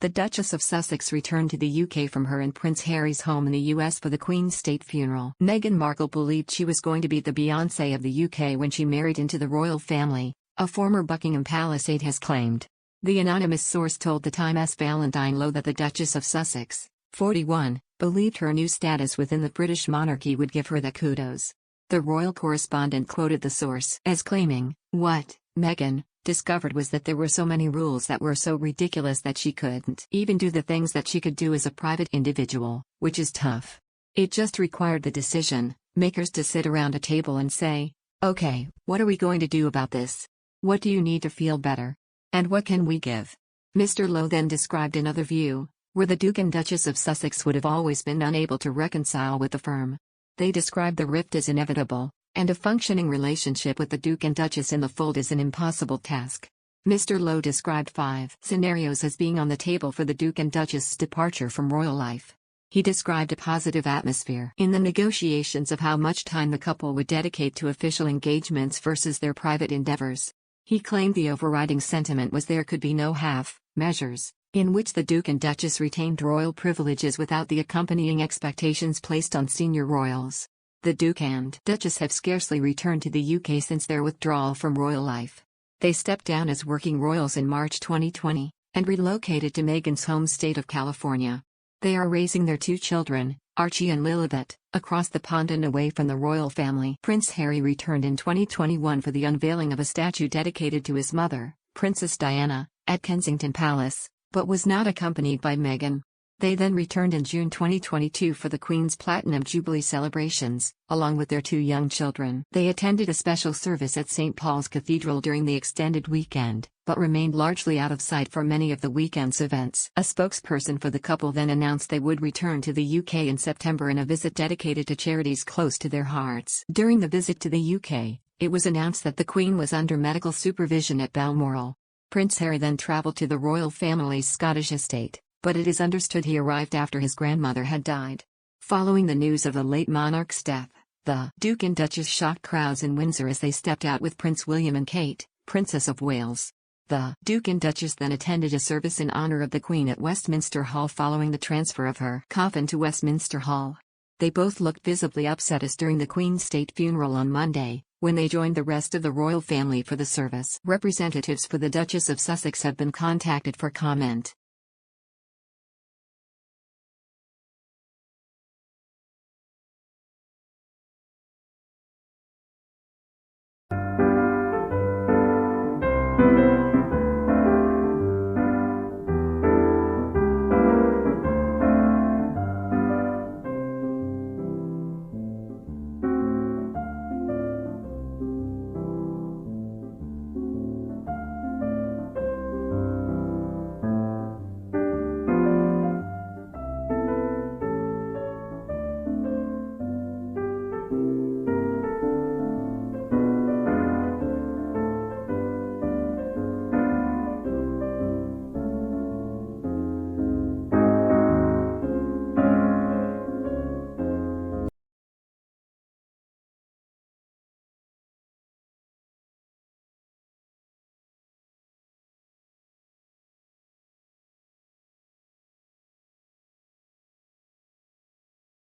The Duchess of Sussex returned to the UK from her and Prince Harry's home in the US for the Queen's state funeral. Meghan Markle believed she was going to be the Beyoncé of the UK when she married into the royal family, a former Buckingham Palace aide has claimed. The anonymous source told the Times' Valentine Low that the Duchess of Sussex, 41, believed her new status within the British monarchy would give her the kudos. The royal correspondent quoted the source as claiming, "What Meghan discovered was that there were so many rules that were so ridiculous that she couldn't even do the things that she could do as a private individual, which is tough. It just required the decision makers to sit around a table and say, okay, what are we going to do about this? What do you need to feel better? And what can we give?" Mr. Lowe then described another view, where the Duke and Duchess of Sussex would have always been unable to reconcile with the firm. They described the rift as inevitable, and a functioning relationship with the Duke and Duchess in the fold is an impossible task. Mr. Lowe described 5 scenarios as being on the table for the Duke and Duchess's departure from royal life. He described a positive atmosphere in the negotiations of how much time the couple would dedicate to official engagements versus their private endeavors. He claimed the overriding sentiment was there could be no half measures, in which the Duke and Duchess retained royal privileges without the accompanying expectations placed on senior royals. The Duke and Duchess have scarcely returned to the UK since their withdrawal from royal life. They stepped down as working royals in March 2020, and relocated to Meghan's home state of California. They are raising their 2 children, Archie and Lilibet, across the pond and away from the royal family. Prince Harry returned in 2021 for the unveiling of a statue dedicated to his mother, Princess Diana, at Kensington Palace, but was not accompanied by Meghan. They then returned in June 2022 for the Queen's Platinum Jubilee celebrations, along with their 2 young children. They attended a special service at St. Paul's Cathedral during the extended weekend, but remained largely out of sight for many of the weekend's events. A spokesperson for the couple then announced they would return to the UK in September in a visit dedicated to charities close to their hearts. During the visit to the UK, it was announced that the Queen was under medical supervision at Balmoral. Prince Harry then travelled to the royal family's Scottish estate, but it is understood he arrived after his grandmother had died. Following the news of the late monarch's death, the Duke and Duchess shocked crowds in Windsor as they stepped out with Prince William and Kate, Princess of Wales. The Duke and Duchess then attended a service in honour of the Queen at Westminster Hall following the transfer of her coffin to Westminster Hall. They both looked visibly upset as during the Queen's state funeral on Monday, when they joined the rest of the royal family for the service. Representatives for the Duchess of Sussex have been contacted for comment.